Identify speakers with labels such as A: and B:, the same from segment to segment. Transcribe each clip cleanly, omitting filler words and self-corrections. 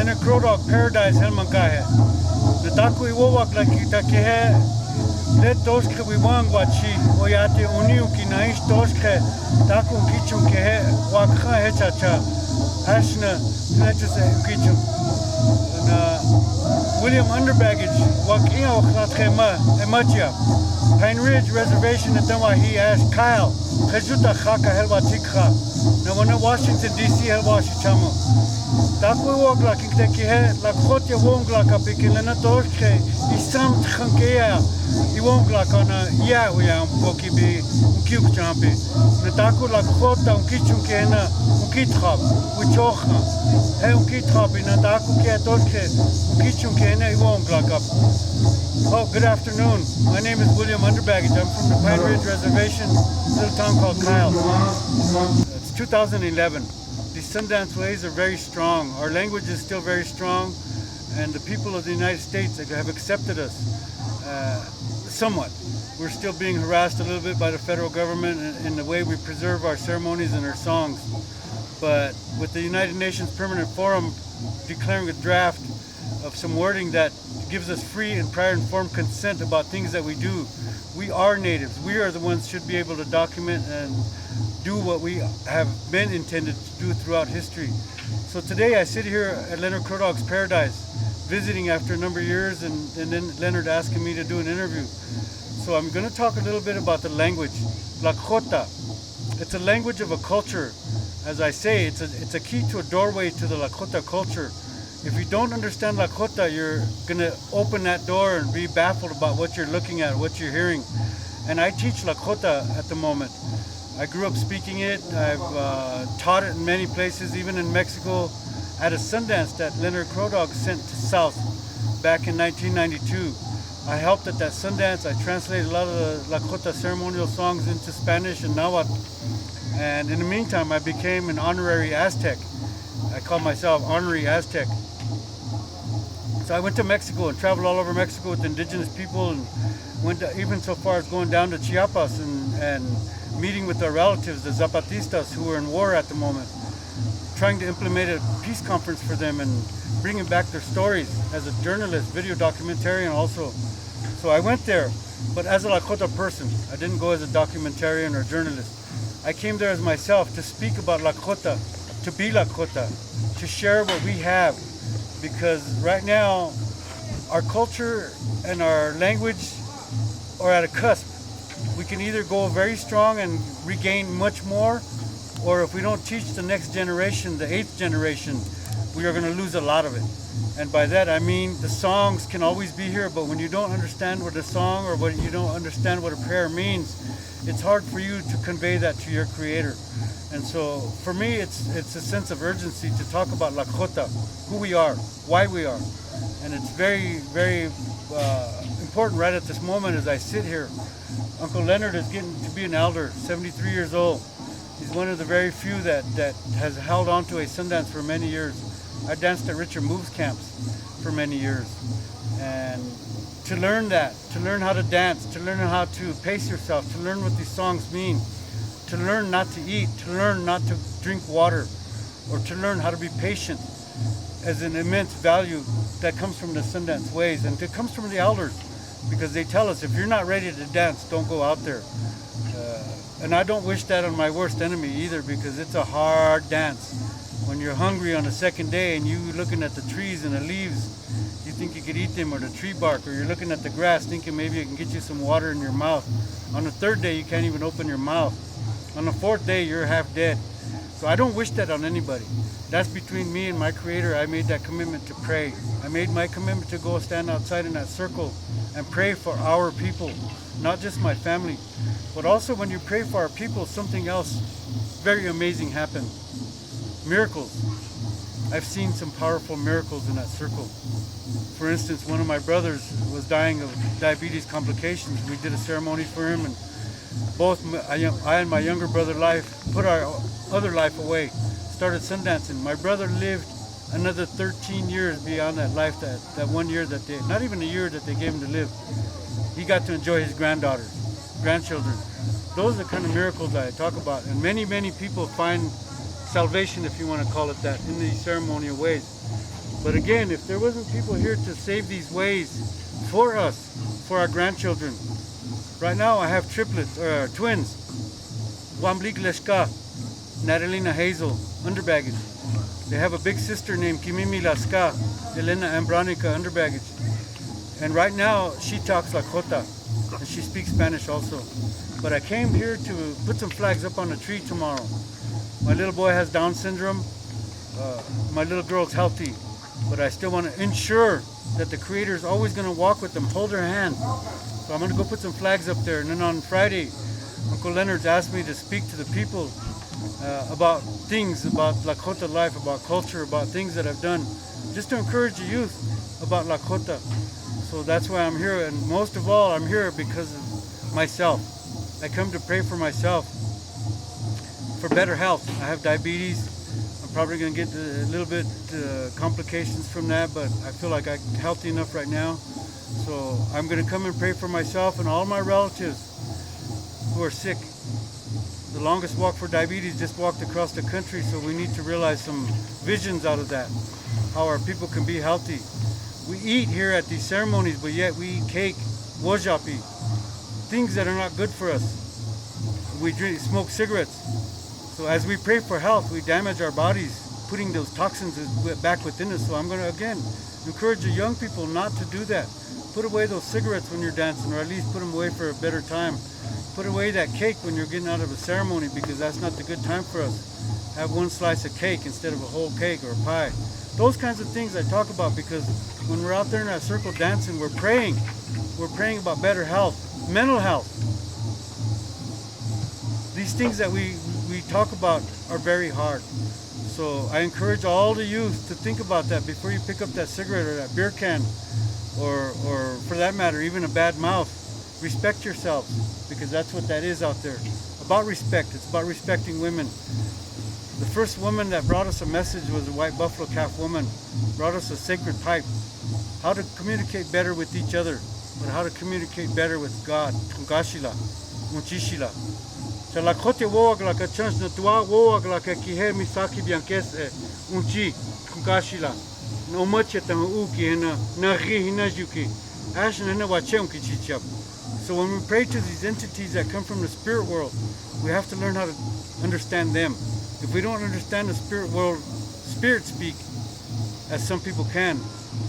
A: Leonard Crow Dog Paradise Humankind. The Taku Iwawak like Itakehe, let Toske Wiwang Wachi, Oyate Uniu Kinaish Toske, Taku Kichum Kehe, Wakha Hechacha, Ashna, Let's Kichum. William Underbaggage, Wakia Oklatema, Ematia, Pine Ridge Reservation at Tamahi asked Kyle, Kajuta Haka Helwa Tikha, Nawana Washington DC Helwa Shichamo. Taku walk like Itakehe, Lakota won't like a Pikilana Torke, Isam Tchankea, he won't like on a Yawam Pokibi, Ukuk Champi, Nataku Lakota, Kichukena, Ukitrap, Wichocha, Ukitrap in Nataku Kiatorke, Ukichukena, he won't like up. Oh, good afternoon. My name is William Underbaggage. I'm from the Pine Ridge Reservation, a little town called Kyle. It's 2011. The Sundance ways are very strong. Our language is still very strong, and the people of the United States have accepted us somewhat. We're still being harassed a little bit by the federal government in the way we preserve our ceremonies and our songs. But with the United Nations Permanent Forum declaring a draft of some wording that gives us free and prior informed consent about things that we do, we are natives. We are the ones should be able to document and do what we have been intended to do throughout history. So today I sit here at Leonard Crow Dog's Paradise, visiting after a number of years, and then Leonard asking me to do an interview. So I'm going to talk a little bit about the language, Lakota. It's a language of a culture. As I say, it's a key to a doorway to the Lakota culture. If you don't understand Lakota, you're going to open that door and be baffled about what you're looking at, what you're hearing. And I teach Lakota at the moment. I grew up speaking it. I've taught it in many places, even in Mexico, at a Sundance that Leonard Crow Dog sent to South back in 1992. I helped at that Sundance. I translated a lot of the Lakota ceremonial songs into Spanish and Nahuatl. And in the meantime, I became an honorary Aztec. I call myself honorary Aztec. So I went to Mexico and traveled all over Mexico with indigenous people, and went even so far as going down to Chiapas and meeting with our relatives, the Zapatistas, who were in war at the moment, trying to implement a peace conference for them and bringing back their stories as a journalist, video documentarian also. So I went there, but as a Lakota person. I didn't go as a documentarian or journalist. I came there as myself to speak about Lakota, to be Lakota, to share what we have. Because right now, our culture and our language are at a cusp. We can either go very strong and regain much more, or if we don't teach the next generation, the 8th generation, we are going to lose a lot of it. And by that I mean the songs can always be here, but when you don't understand what a song or what you don't understand what a prayer means, it's hard for you to convey that to your creator. And so for me, it's a sense of urgency to talk about Lakota, who we are, why we are. And it's very, very important right at this moment as I sit here. Uncle Leonard is getting to be an elder, 73 years old. He's one of the very few that has held on to a Sundance for many years. I danced at Richard Moves camps for many years. And to learn that, to learn how to dance, to learn how to pace yourself, to learn what these songs mean, to learn not to eat, to learn not to drink water, or to learn how to be patient as an immense value that comes from the Sundance ways. And it comes from the elders, because they tell us if you're not ready to dance, don't go out there. And I don't wish that on my worst enemy either, because it's a hard dance. When you're hungry on the second day and you're looking at the trees and the leaves, you think you could eat them, or the tree bark, or you're looking at the grass thinking maybe it can get you some water in your mouth. On the third day, you can't even open your mouth. On the fourth day, you're half dead. So I don't wish that on anybody. That's between me and my creator. I made that commitment to pray. I made my commitment to go stand outside in that circle and pray for our people, not just my family. But also when you pray for our people, something else very amazing happened. Miracles. I've seen some powerful miracles in that circle. For instance, one of my brothers was dying of diabetes complications. We did a ceremony for him, and both I and my younger brother put our other life away, started sundancing. My brother lived another 13 years beyond that life, that 1 year that they, not even a year that they gave him to live. He got to enjoy his grandchildren. Those are the kind of miracles I talk about. And many, many people find salvation, if you want to call it that, in these ceremonial ways. But again, if there wasn't people here to save these ways for us, for our grandchildren. Right now I have triplets, or twins. Wamblik Leshka, Natalina Hazel, underbaggage. They have a big sister named Kimimi Laska, Elena Ambranica, underbaggage. And right now she talks Lakota, and she speaks Spanish also. But I came here to put some flags up on the tree tomorrow. My little boy has Down syndrome. My little girl's healthy. But I still want to ensure that the Creator is always going to walk with them, hold their hand. So I'm going to go put some flags up there. And then on Friday, Uncle Leonard's asked me to speak to the people about things, about Lakota life, about culture, about things that I've done, just to encourage the youth about Lakota. So that's why I'm here. And most of all, I'm here because of myself. I come to pray for myself, for better health. I have diabetes. I'm probably going to get a little bit complications from that, but I feel like I'm healthy enough right now. So I'm going to come and pray for myself and all my relatives who are sick. The longest walk for diabetes just walked across the country, so we need to realize some visions out of that, how our people can be healthy. We eat here at these ceremonies, but yet we eat cake, wojapi, things that are not good for us. We smoke cigarettes. So as we pray for health, we damage our bodies, putting those toxins back within us. So I'm going to, again, encourage the young people not to do that. Put away those cigarettes when you're dancing, or at least put them away for a better time. Put away that cake when you're getting out of a ceremony, because that's not the good time for us. Have one slice of cake instead of a whole cake or a pie. Those kinds of things I talk about, because when we're out there in that circle dancing, we're praying. We're praying about better health, mental health. These things that we talk about are very hard. So I encourage all the youth to think about that before you pick up that cigarette or that beer can, or for that matter, even a bad mouth. Respect yourselves, because that's what that is out there. About respect. It's about respecting women. The first woman that brought us a message was a white buffalo calf woman. Brought us a sacred pipe. How to communicate better with each other, but how to communicate better with God. Kungashila, Munchishila. Chalakhote woagla ka chance na tua woagla ka kihe misaki biankes unchi kungashila. No much at the uki na ri na juki. Ashen na wachem kichichap. So when we pray to these entities that come from the spirit world, we have to learn how to understand them. If we don't understand the spirit world, spirit speak, as some people can,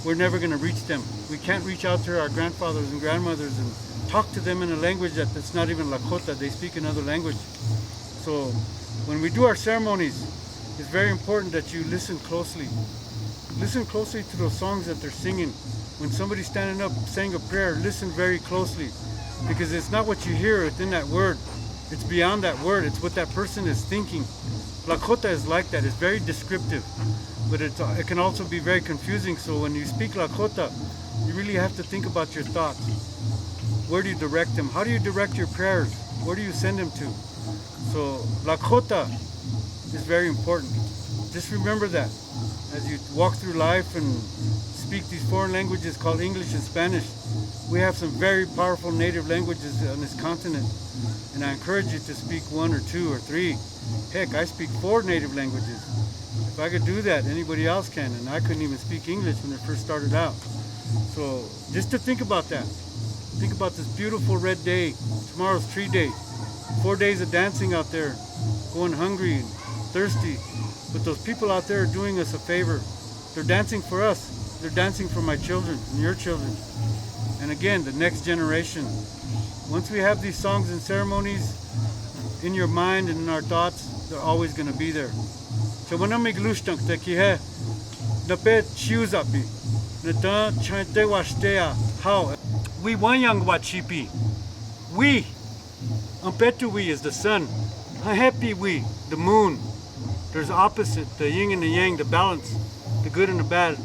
A: we're never going to reach them. We can't reach out to our grandfathers and grandmothers and talk to them in a language that's not even Lakota. They speak another language. So when we do our ceremonies, it's very important that you listen closely. Listen closely to those songs that they're singing. When somebody's standing up saying a prayer, listen very closely, because it's not what you hear within that word. It's beyond that word. It's what that person is thinking. Lakota is like that. It's very descriptive, but it can also be very confusing. So when you speak Lakota, you really have to think about your thoughts. Where do you direct them? How do you direct your prayers? Where do you send them to? So Lakota is very important. Just remember that as you walk through life and speak these foreign languages called English and Spanish. We have some very powerful native languages on this continent, and I encourage you to speak 1 or 2 or 3. Heck, I speak 4 native languages. If I could do that, anybody else can, and I couldn't even speak English when it first started out. So just to think about that. Think about this beautiful red day. Tomorrow's tree day. 4 days of dancing out there, going hungry and thirsty. But those people out there are doing us a favor. They're dancing for us. They're dancing for my children and your children. And again, the next generation. Once we have these songs and ceremonies in your mind and in our thoughts, they're always going to be there. We one young wachipi. We. Ampetu we is the sun. Happy we, the moon. There's opposite, the yin and the yang, the balance, the good and the bad,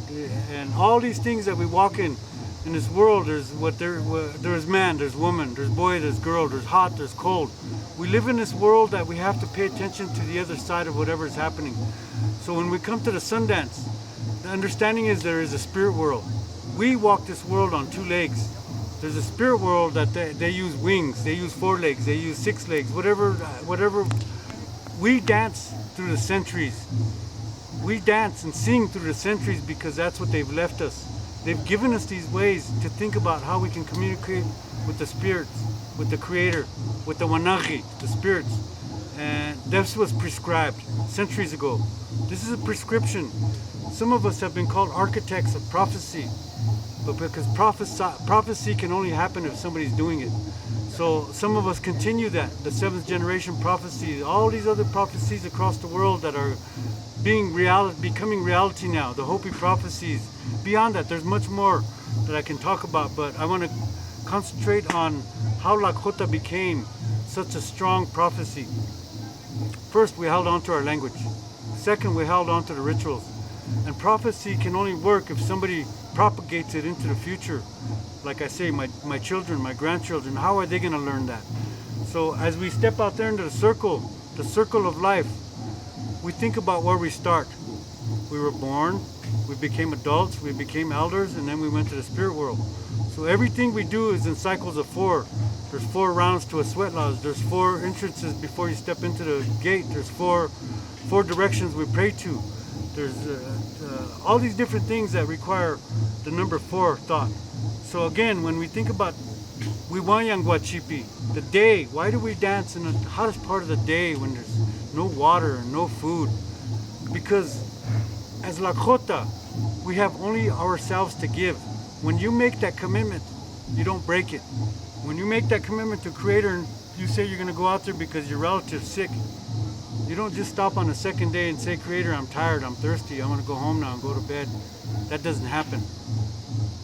A: and all these things that we walk in this world. There's man, there's woman, there's boy, there's girl, there's hot, there's cold. We live in this world that we have to pay attention to the other side of whatever is happening. So when we come to the Sundance, the understanding is there is a spirit world. We walk this world on 2 legs. There's a spirit world that they use wings, they use 4 legs, they use 6 legs, whatever. We dance through the centuries. We dance and sing through the centuries because that's what they've left us. They've given us these ways to think about how we can communicate with the spirits, with the creator, with the wanachi, the spirits. And this was prescribed centuries ago. This is a prescription. Some of us have been called architects of prophecy, but because prophecy can only happen if somebody's doing it. So some of us continue that, the seventh generation prophecy, all these other prophecies across the world that are becoming reality now, the Hopi prophecies. Beyond that, there's much more that I can talk about, but I want to concentrate on how Lakota became such a strong prophecy. First, we held on to our language. Second, we held on to the rituals. And prophecy can only work if somebody propagates it into the future. Like I say, my children, my grandchildren, how are they going to learn that? So as we step out there into the circle of life, we think about where we start. We were born, we became adults, we became elders, and then we went to the spirit world. So everything we do is in cycles of 4. There's 4 rounds to a sweat lodge. There's 4 entrances before you step into the gate. There's 4 directions we pray to. There's all these different things that require the number 4 thought. So again, when we think about Wiwanyang Guachipi, the day, why do we dance in the hottest part of the day when there's no water and no food? Because as Lakota, we have only ourselves to give. When you make that commitment, you don't break it. When you make that commitment to Creator and you say you're going to go out there because your relative's sick, you don't just stop on the second day and say, Creator, I'm tired, I'm thirsty, I want to go home now and go to bed. That doesn't happen.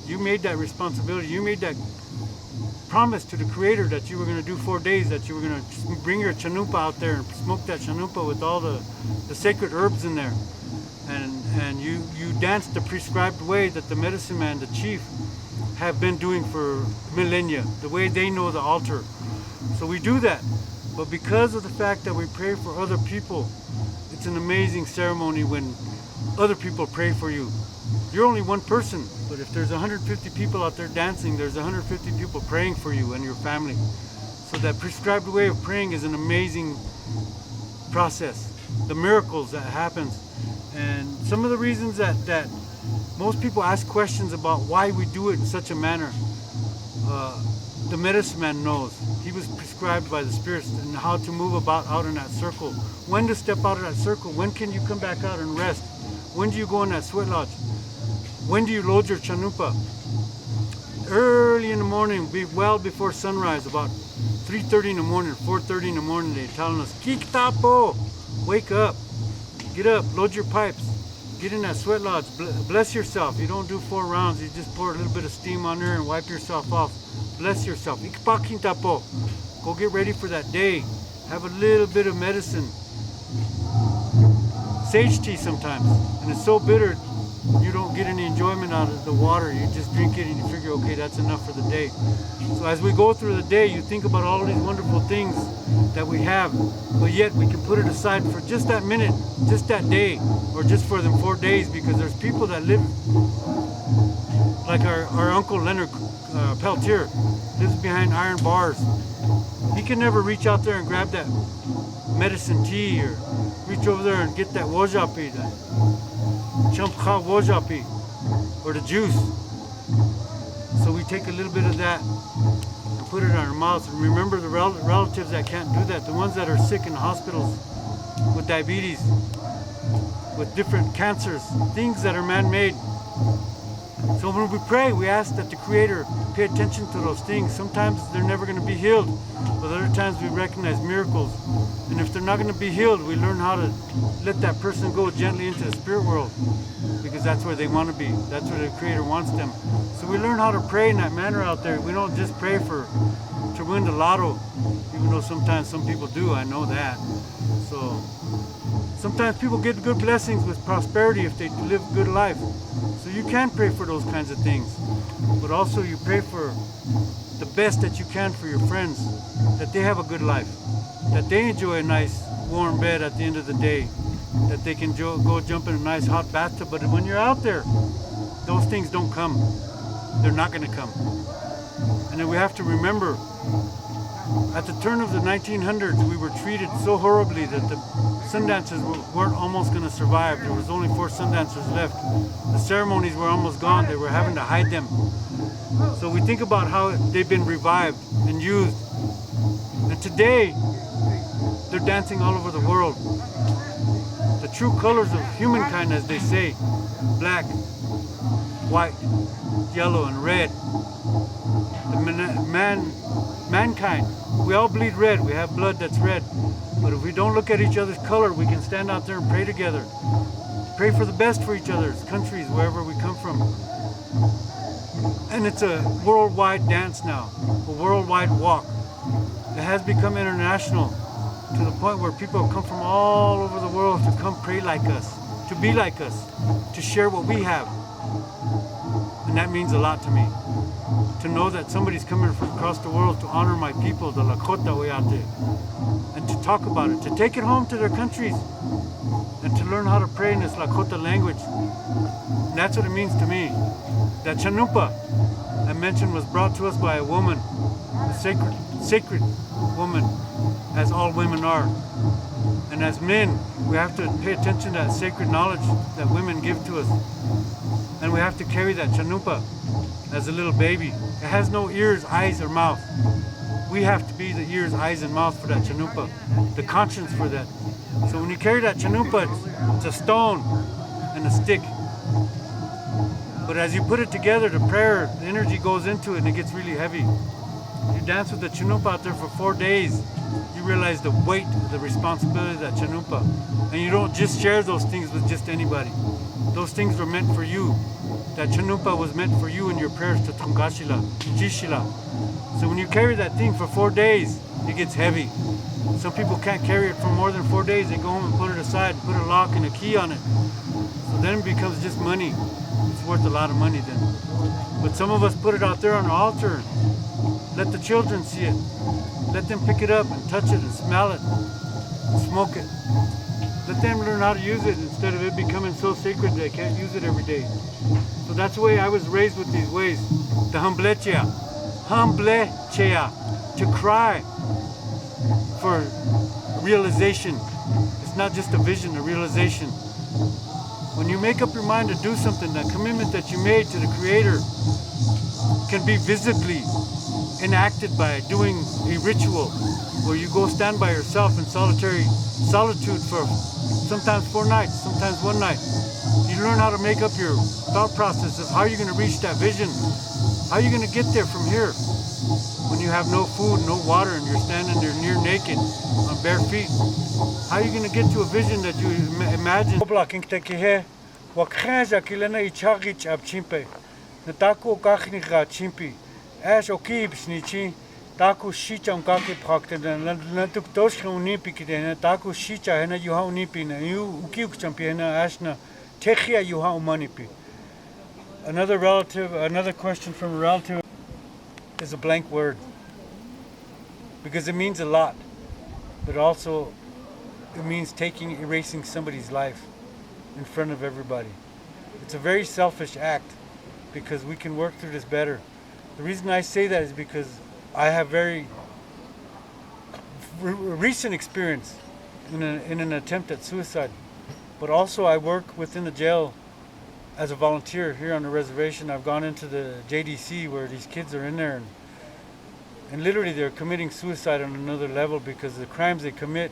A: You made that responsibility, you made that promise to the Creator that you were going to do 4 days, that you were going to bring your chanupa out there and smoke that chanupa with all the sacred herbs in there. And you danced the prescribed way that the medicine man, the chief, have been doing for millennia, the way they know the altar. So we do that. But because of the fact that we pray for other people, it's an amazing ceremony when other people pray for you. You're only one person, but if there's 150 people out there dancing, there's 150 people praying for you and your family. So that prescribed way of praying is an amazing process. The miracles that happens. And some of the reasons that most people ask questions about why we do it in such a manner, the medicine man knows. He was prescribed by the spirits and how to move about out in that circle. When to step out of that circle. When can you come back out and rest? When do you go in that sweat lodge? When do you load your chanupa? Early in the morning, well before sunrise, about 3:30 in the morning, 4:30 in the morning, they're telling us, Kiktapo, wake up, get up, load your pipes, get in that sweat lodge, bless yourself. You don't do 4 rounds, you just pour a little bit of steam on there and wipe yourself off. Bless yourself. Ikpakintapo, go get ready for that day. Have a little bit of medicine. Sage tea sometimes, and it's so bitter, you don't get any enjoyment out of the water. You just drink it and you figure, okay, that's enough for the day. So as we go through the day, you think about all these wonderful things that we have, but yet we can put it aside for just that minute, just that day, or just for them 4 days, because there's people that live, like our uncle Leonard Peltier, lives behind iron bars. He can never reach out there and grab that medicine tea or reach over there and get that wojapi, that champcha wojapi, or the juice. So we take a little bit of that and put it in our mouths. And remember the relatives that can't do that, the ones that are sick in the hospitals with diabetes, with different cancers, things that are man-made. So when we pray, we ask that the Creator pay attention to those things. Sometimes they're never going to be healed, but other times we recognize miracles. And if they're not going to be healed, we learn how to let that person go gently into the spirit world, because that's where they want to be. That's where the Creator wants them. So we learn how to pray in that manner out there. We don't just pray to win the lotto, even though sometimes some people do. I know that. So sometimes people get good blessings with prosperity if they live a good life. So you can pray for those kinds of things, but also you pray for the best that you can for your friends, that they have a good life, that they enjoy a nice warm bed at the end of the day, that they can go jump in a nice hot bathtub. But when you're out there, those things don't come. They're not going to come. And then we have to remember At the turn of the 1900s, we were treated so horribly that the sundances weren't almost going to survive. There was only 4 sundancers left. The ceremonies were almost gone. They were having to hide them. So we think about how they've been revived and used. And today, they're dancing all over the world. The true colors of humankind, as they say, black, white, yellow, and red. Mankind, we all bleed red. We have blood that's red. But if we don't look at each other's color, we can stand out there and pray together. Pray for the best for each other's countries, wherever we come from. And it's a worldwide dance now, a worldwide walk. It has become international to the point where people come from all over the world to come pray like us, to be like us, to share what we have. And that means a lot to me. To know that somebody's coming from across the world to honor my people, the Lakota Oyate, and to talk about it, to take it home to their countries, and to learn how to pray in this Lakota language. And that's what it means to me. That Chanumpa I mentioned was brought to us by a woman, a sacred woman, as all women are. And as men, we have to pay attention to that sacred knowledge that women give to us. And we have to carry that Chanumpa as a little baby. It has no ears, eyes, or mouth. We have to be the ears, eyes, and mouth for that Chanumpa, the conscience for that. So when you carry that Chanumpa, it's a stone and a stick. But as you put it together, the prayer, the energy goes into it and it gets really heavy. You dance with the Chanumpa out there for 4 days, you realize the weight, the responsibility of that Chanumpa. And you don't just share those things with just anybody. Those things were meant for you. That Chanumpa was meant for you in your prayers to Tungashila, Jishila. So when you carry that thing for 4 days, it gets heavy. Some people can't carry it for more than 4 days. They go home and put it aside, put a lock and a key on it. So then it becomes just money. It's worth a lot of money then. But some of us put it out there on the altar. Let the children see it. Let them pick it up and touch it and smell it and smoke it. Let them learn how to use it instead of it becoming so sacred they can't use it every day. So that's the way I was raised with these ways. The humblechea, to cry for realization. It's not just a vision, a realization. When you make up your mind to do something, that commitment that you made to the Creator can be visibly enacted by doing a ritual where you go stand by yourself in solitude for sometimes 4 nights, sometimes 1 night. You learn how to make up your thought process of how you're going to reach that vision. How are you going to get there from here when you have no food, no water, and you're standing there near naked on bare feet? How are you going to get to a vision that you imagine?
B: As okib snichi taku shicha unkake prakte na tuk dosh unipi kidena taku shicha hena yuha unipi na you ukiuk championa ashna techia yuha umanipi. Another question from a relative is a blank word because it means a lot, but also it means erasing somebody's life in front of everybody. It's a very selfish act because we can work through this better. The reason I say that is because I have very recent experience in an attempt at suicide, but also I work within the jail as a volunteer here on the reservation. I've gone into the JDC where these kids are in there and literally they're committing suicide on another level because the crimes they commit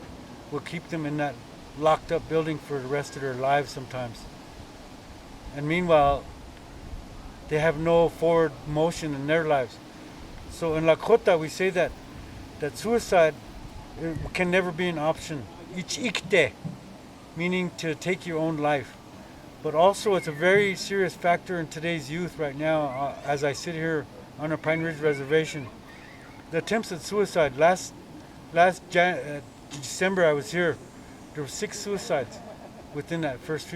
B: will keep them in that locked up building for the rest of their lives sometimes. And meanwhile, they have no forward motion in their lives. So in Lakota, we say that suicide can never be an option. Ichikte, meaning to take your own life. But also it's a very serious factor in today's youth right now, as I sit here on a Pine Ridge Reservation. The attempts at suicide, last December I was here, there were 6 suicides within that last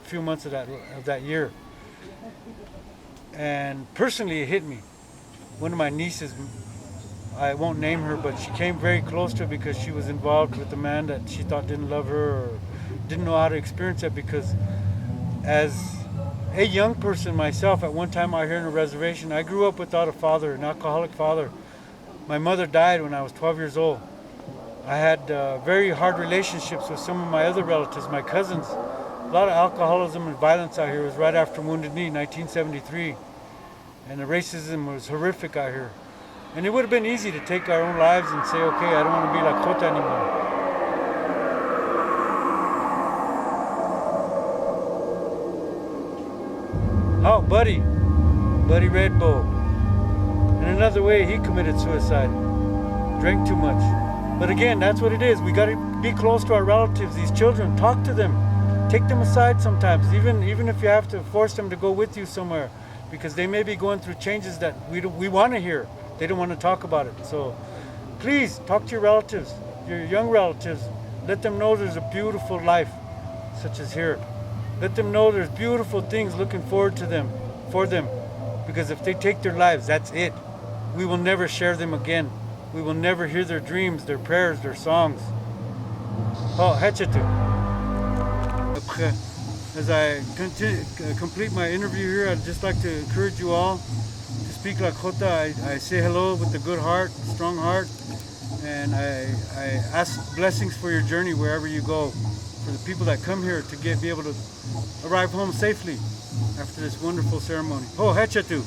B: few months of that year. And personally it hit me. One of my nieces, I won't name her, but she came very close to it because she was involved with a man that she thought didn't love her or didn't know how to experience it. Because as a young person myself, at one time out here on a reservation, I grew up without a father, an alcoholic father. My mother died when I was 12 years old. I had very hard relationships with some of my other relatives, my cousins. A lot of alcoholism and violence out here. It was right after Wounded Knee, 1973. And the racism was horrific out here. And it would have been easy to take our own lives and say, okay, I don't want to be Lakota anymore. Oh, Buddy Red Bull. In another way, he committed suicide. Drank too much. But again, that's what it is. We got to be close to our relatives, these children. Talk to them. Take them aside sometimes, even if you have to force them to go with you somewhere, because they may be going through changes that we want to hear. They don't want to talk about it. So please talk to your relatives, your young relatives. Let them know there's a beautiful life, such as here. Let them know there's beautiful things looking forward to them, for them. Because if they take their lives, that's it. We will never share them again. We will never hear their dreams, their prayers, their songs. Oh, Hechatu. As I complete my interview here, I'd just like to encourage you all to speak Lakota. I say hello with a good heart, strong heart, and I ask blessings for your journey wherever you go. For the people that come here to be able to arrive home safely after this wonderful ceremony. Oh, Hechatu.